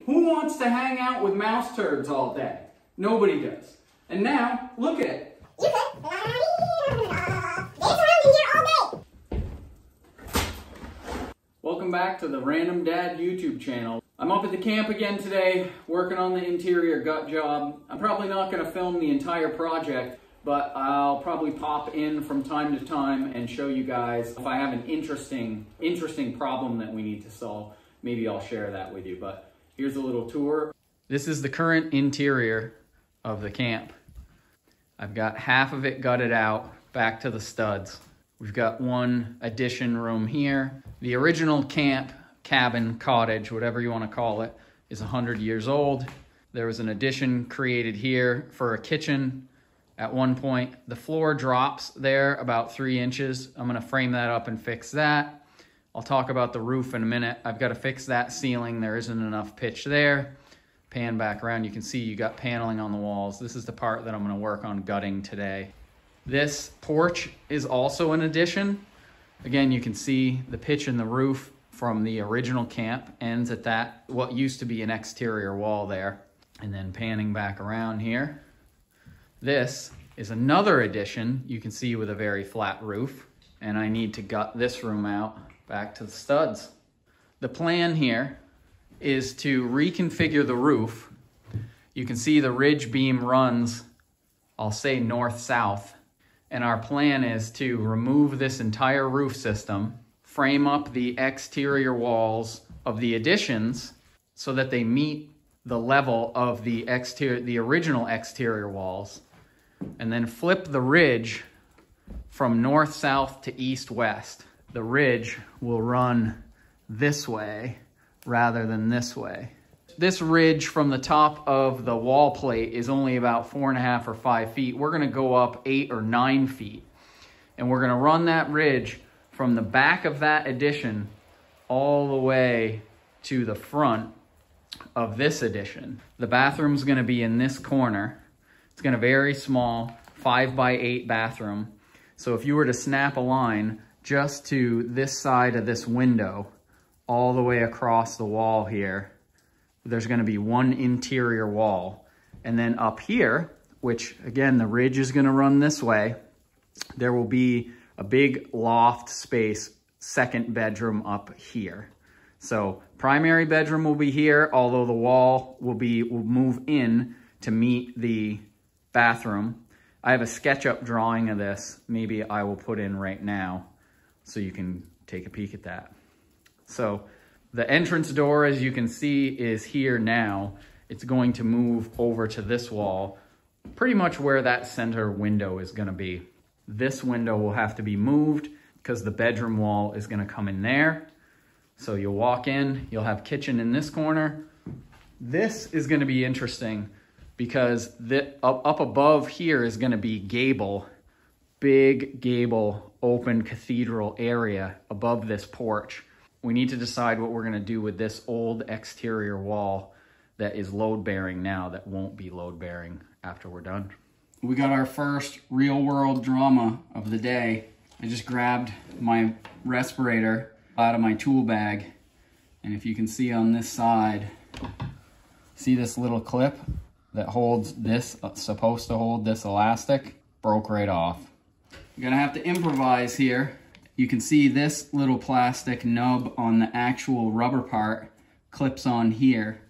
Who wants to hang out with mouse turds all day? Nobody does. And now, look at it. You could dance around in here all day. Welcome back to the Random Dad YouTube channel. I'm up at the camp again today, working on the interior gut job. I'm probably not going to film the entire project, but I'll probably pop in from time to time and show you guys if I have an interesting problem that we need to solve. Maybe I'll share that with you, but here's a little tour. This is the current interior of the camp. I've got half of it gutted out back to the studs. We've got one addition room here. The original camp, cabin, cottage, whatever you want to call it, is 100 years old. There was an addition created here for a kitchen. At one point, the floor drops there about 3 inches. I'm gonna frame that up and fix that. I'll talk about the roof in a minute. I've got to fix that ceiling. There isn't enough pitch there. Pan back around, you can see you got paneling on the walls. This is the part that I'm gonna work on gutting today. This porch is also an addition. Again, you can see the pitch in the roof from the original camp ends at that, what used to be an exterior wall there. And then panning back around here. This is another addition you can see with a very flat roof, and I need to gut this room out back to the studs. The plan here is to reconfigure the roof. You can see the ridge beam runs, I'll say north-south, and our plan is to remove this entire roof system, frame up the exterior walls of the additions so that they meet the level of the original exterior walls, and then flip the ridge from north-south to east-west. The ridge will run this way rather than this way. This ridge from the top of the wall plate is only about 4.5 or 5 feet. We're gonna go up 8 or 9 feet. And we're gonna run that ridge from the back of that addition all the way to the front of this addition. The bathroom's gonna be in this corner. It's gonna be very small, 5x8 bathroom. So if you were to snap a line just to this side of this window, all the way across the wall here, there's gonna be one interior wall. And then up here, which again, the ridge is gonna run this way, there will be a big loft space, second bedroom up here. So primary bedroom will be here, although the wall will move in to meet the bathroom. I have a SketchUp drawing of this. Maybe I will put in right now so you can take a peek at that. So the entrance door, as you can see, is here now. It's going to move over to this wall, pretty much where that center window is gonna be. This window will have to be moved because the bedroom wall is gonna come in there. So you'll walk in, you'll have kitchen in this corner. This is gonna be interesting because up above here is gonna be gable, big gable, open cathedral area above this porch. We need to decide what we're gonna do with this old exterior wall that is load bearing now that won't be load bearing after we're done. We got our first real world drama of the day. I just grabbed my respirator out of my tool bag, and if you can see on this side, see this little clip that holds this, supposed to hold this elastic, broke right off. I'm gonna have to improvise here. You can see this little plastic nub on the actual rubber part clips on here.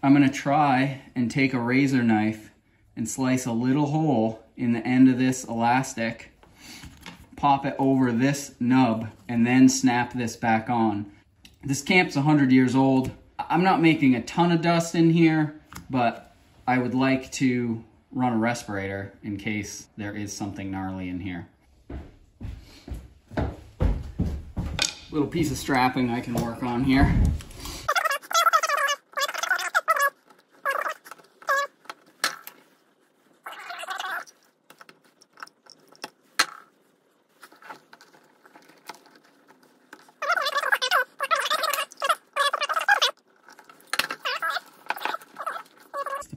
I'm gonna try and take a razor knife and slice a little hole in the end of this elastic, pop it over this nub, and then snap this back on. This camp's 100 years old. I'm not making a ton of dust in here, but I would like to run a respirator in case there is something gnarly in here. Little piece of strapping I can work on here.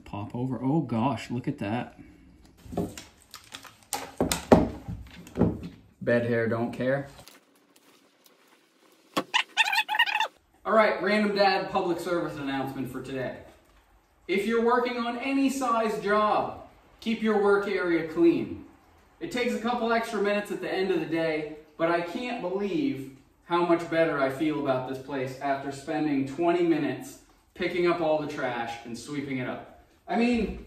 Pop over. Oh gosh, look at that. Bed hair don't care. All right, random dad public service announcement for today. If you're working on any size job, keep your work area clean. It takes a couple extra minutes at the end of the day, but I can't believe how much better I feel about this place after spending 20 minutes picking up all the trash and sweeping it up. I mean,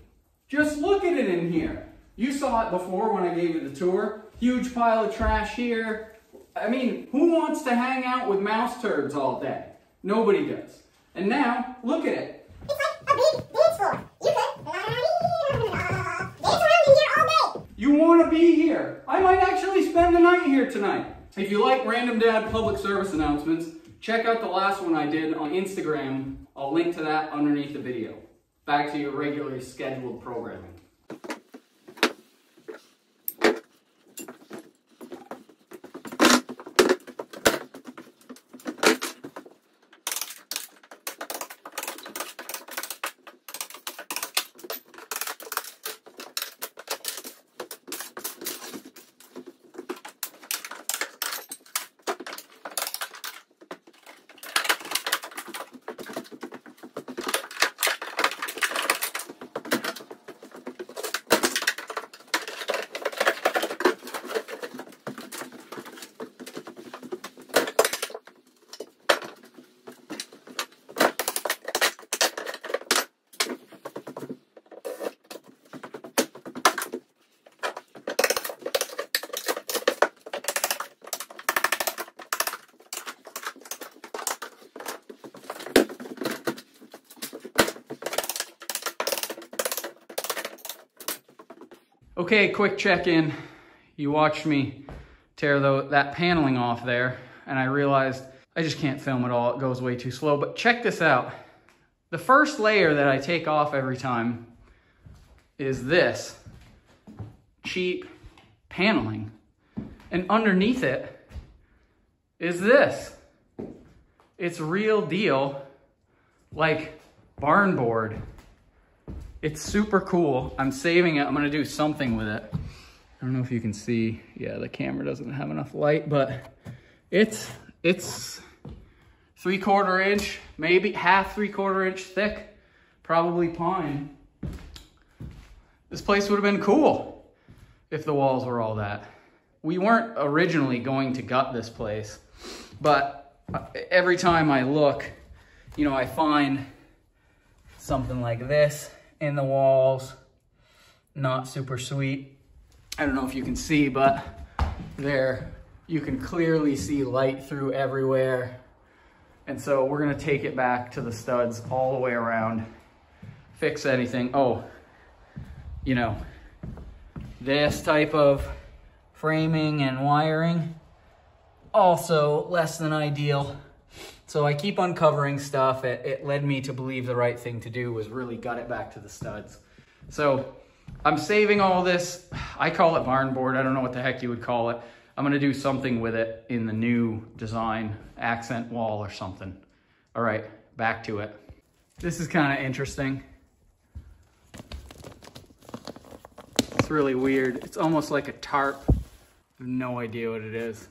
just look at it in here. You saw it before when I gave you the tour. Huge pile of trash here. I mean, who wants to hang out with mouse turds all day? Nobody does. And now, look at it. It's like a big dance floor. You could dance around in here all day. You want to be here. I might actually spend the night here tonight. If you like Random Dad public service announcements, check out the last one I did on Instagram. I'll link to that underneath the video. Back to your regularly scheduled programming. Okay, quick check-in. You watched me tear that paneling off there, and I realized I just can't film it all. It goes way too slow, but check this out. The first layer that I take off every time is this cheap paneling, and underneath it is this. It's real deal, like barn board. It's super cool. I'm saving it. I'm gonna do something with it. I don't know if you can see. Yeah, the camera doesn't have enough light, but it's 3/4 inch, maybe half 3/4 inch thick, probably pine. This place would have been cool if the walls were all that. We weren't originally going to gut this place, but every time I look, you know, I find something like this in the walls. Not super sweet. I don't know if you can see, but there you can clearly see light through everywhere. And so we're gonna take it back to the studs all the way around, fix anything. Oh, you know, this type of framing and wiring, also less than ideal. So I keep uncovering stuff. It led me to believe the right thing to do was really gut it back to the studs. So I'm saving all this. I call it barn board. I don't know what the heck you would call it. I'm gonna do something with it in the new design, accent wall or something. All right, back to it. This is kind of interesting. It's really weird. It's almost like a tarp. I have no idea what it is.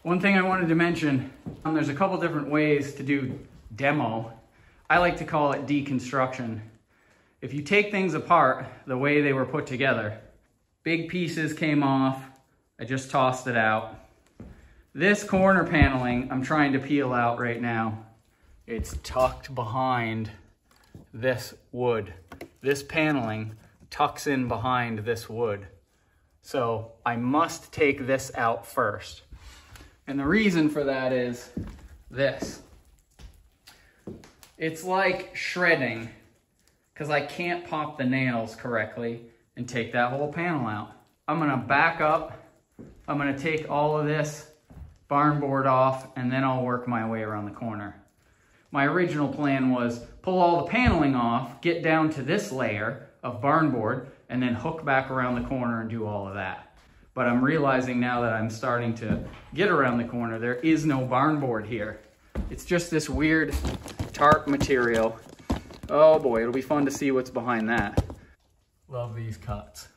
One thing I wanted to mention, there's a couple different ways to do demo. I like to call it deconstruction. If you take things apart the way they were put together, big pieces came off, I just tossed it out. This corner paneling I'm trying to peel out right now. It's tucked behind this wood. This paneling tucks in behind this wood. So I must take this out first. And the reason for that is this. It's like shredding, because I can't pop the nails correctly and take that whole panel out. I'm gonna back up. I'm gonna take all of this barn board off, and then I'll work my way around the corner. My original plan was pull all the paneling off, get down to this layer of barn board, and then hook back around the corner and do all of that. But I'm realizing now that I'm starting to get around the corner, there is no barn board here. It's just this weird tarp material. Oh boy, it'll be fun to see what's behind that. Love these cuts.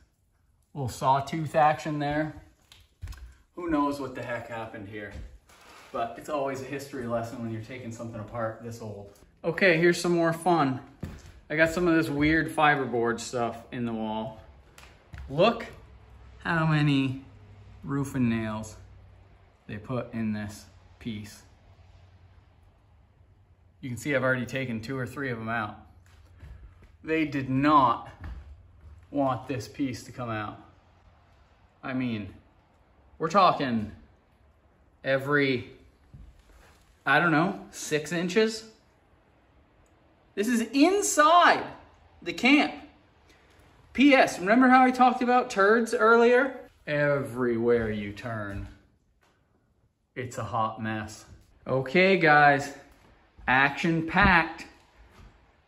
Little sawtooth action there. Who knows what the heck happened here? but it's always a history lesson when you're taking something apart this old. Okay, here's some more fun. I got some of this weird fiberboard stuff in the wall. Look how many roofing nails they put in this piece. You can see I've already taken 2 or 3 of them out. They did not want this piece to come out. I mean, we're talking every, I don't know, 6 inches. This is inside the camp. P.S. Remember how I talked about turds earlier? Everywhere you turn, it's a hot mess. Okay, guys, action-packed.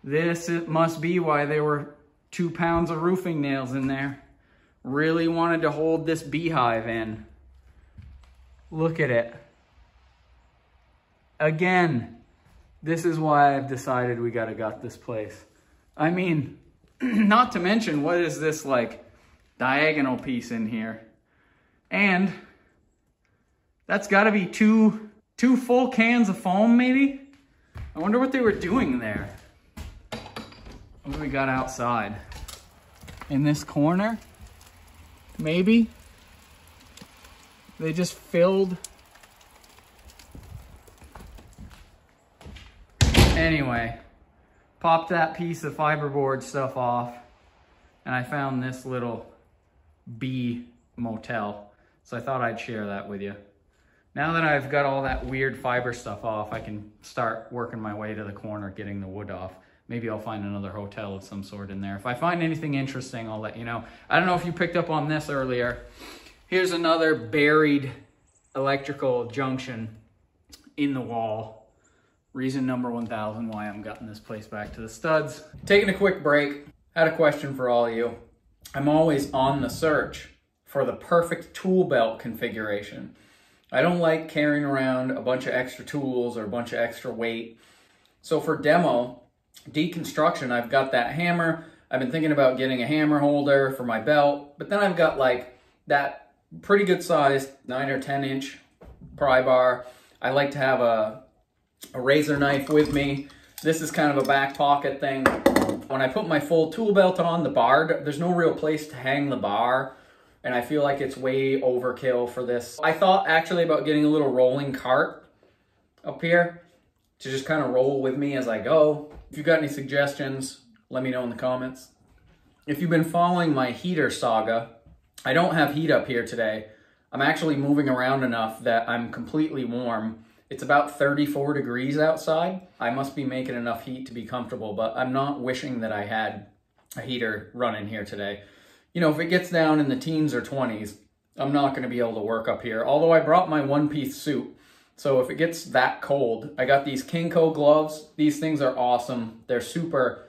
This must be why there were 2 pounds of roofing nails in there. Really wanted to hold this beehive in. Look at it. Again, this is why I've decided we gotta gut this place. I mean, not to mention, what is this like diagonal piece in here? And that's gotta be two full cans of foam maybe? I wonder what they were doing there. What do we got outside? In this corner, maybe? They just filled. Anyway, popped that piece of fiberboard stuff off, and I found this little bee motel. So I thought I'd share that with you. Now that I've got all that weird fiber stuff off, I can start working my way to the corner, getting the wood off. Maybe I'll find another hotel of some sort in there. If I find anything interesting, I'll let you know. I don't know if you picked up on this earlier. Here's another buried electrical junction in the wall. Reason number 1000 why I'm getting this place back to the studs. Taking a quick break. Had a question for all of you. I'm always on the search for the perfect tool belt configuration. I don't like carrying around a bunch of extra tools or a bunch of extra weight. So for demo, deconstruction, I've got that hammer. I've been thinking about getting a hammer holder for my belt, but then I've got like that pretty good sized 9 or 10 inch pry bar. I like to have a razor knife with me. This is kind of a back pocket thing. When I put my full tool belt on, the bar, there's no real place to hang the bar, and I feel like it's way overkill for this. I thought actually about getting a little rolling cart up here to just kind of roll with me as I go. If you've got any suggestions, let me know in the comments. If you've been following my heater saga, I don't have heat up here today. I'm actually moving around enough that I'm completely warm. It's about 34 degrees outside. I must be making enough heat to be comfortable, but I'm not wishing that I had a heater running here today. You know, if it gets down in the teens or 20s, I'm not going to be able to work up here. Although I brought my one-piece suit. So if it gets that cold, I got these Kinko gloves. These things are awesome. They're super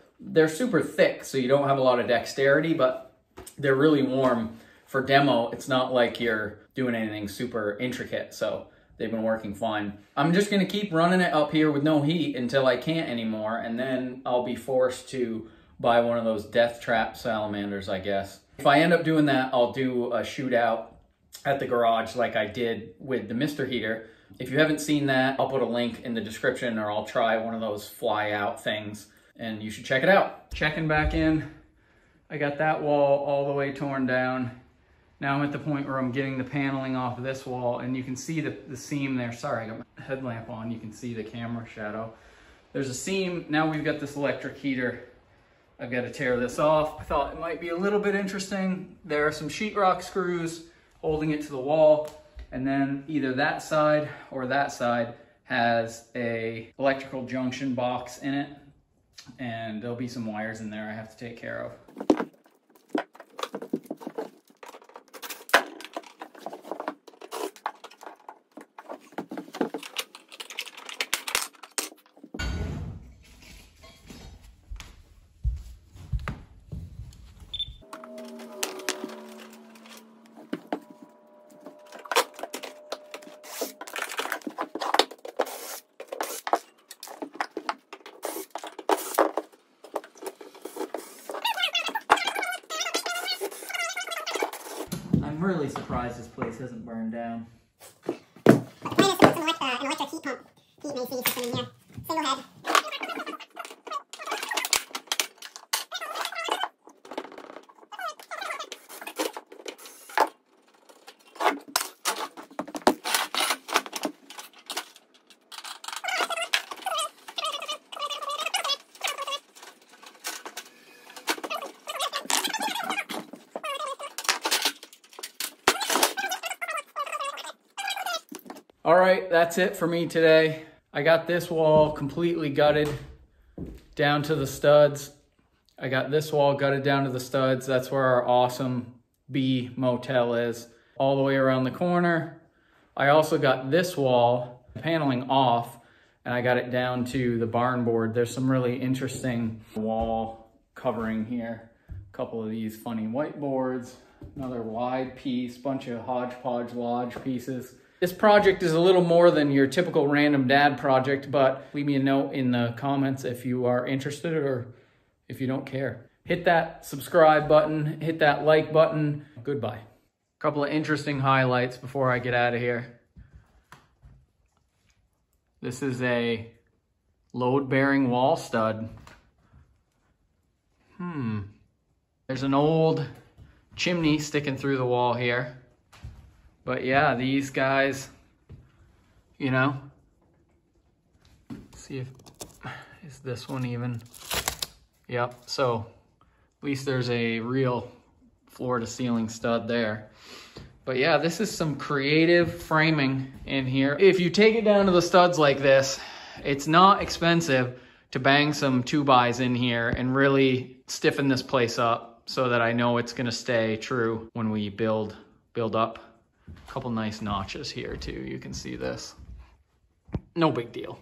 thick, so you don't have a lot of dexterity, but they're really warm. For demo, it's not like you're doing anything super intricate, so they've been working fine. I'm just gonna keep running it up here with no heat until I can't anymore, and then I'll be forced to buy one of those death trap salamanders, I guess. If I end up doing that, I'll do a shootout at the garage like I did with the Mr. Heater. If you haven't seen that, I'll put a link in the description, or I'll try one of those fly out things, and you should check it out. Checking back in. I got that wall all the way torn down. Now I'm at the point where I'm getting the paneling off of this wall, and you can see the seam there. Sorry, I got my headlamp on. You can see the camera shadow. There's a seam. Now we've got this electric heater. I've got to tear this off. I thought it might be a little bit interesting. There are some sheetrock screws holding it to the wall, and then either that side or that side has a electrical junction box in it, and there'll be some wires in there I have to take care of. I'm really surprised this place hasn't burned down. I'm trying to put some like an electric heat pump heat and AC system in here. Single head. All right, that's it for me today. I got this wall completely gutted down to the studs. I got this wall gutted down to the studs. That's where our awesome B motel is, all the way around the corner. I also got this wall paneling off, and I got it down to the barn board. There's some really interesting wall covering here. A couple of these funny whiteboards, another wide piece, bunch of hodgepodge lodge pieces. This project is a little more than your typical random dad project, but leave me a note in the comments if you are interested or if you don't care. Hit that subscribe button, hit that like button. Goodbye. A couple of interesting highlights before I get out of here. This is a load-bearing wall stud. There's an old chimney sticking through the wall here. But yeah, these guys, you know, see if, is this one even? Yep, so at least there's a real floor to ceiling stud there. But yeah, this is some creative framing in here. If you take it down to the studs like this, it's not expensive to bang some 2x in here and really stiffen this place up so that I know it's gonna stay true when we build up. A couple nice notches here too, you can see this. No big deal.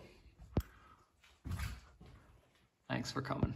Thanks for coming.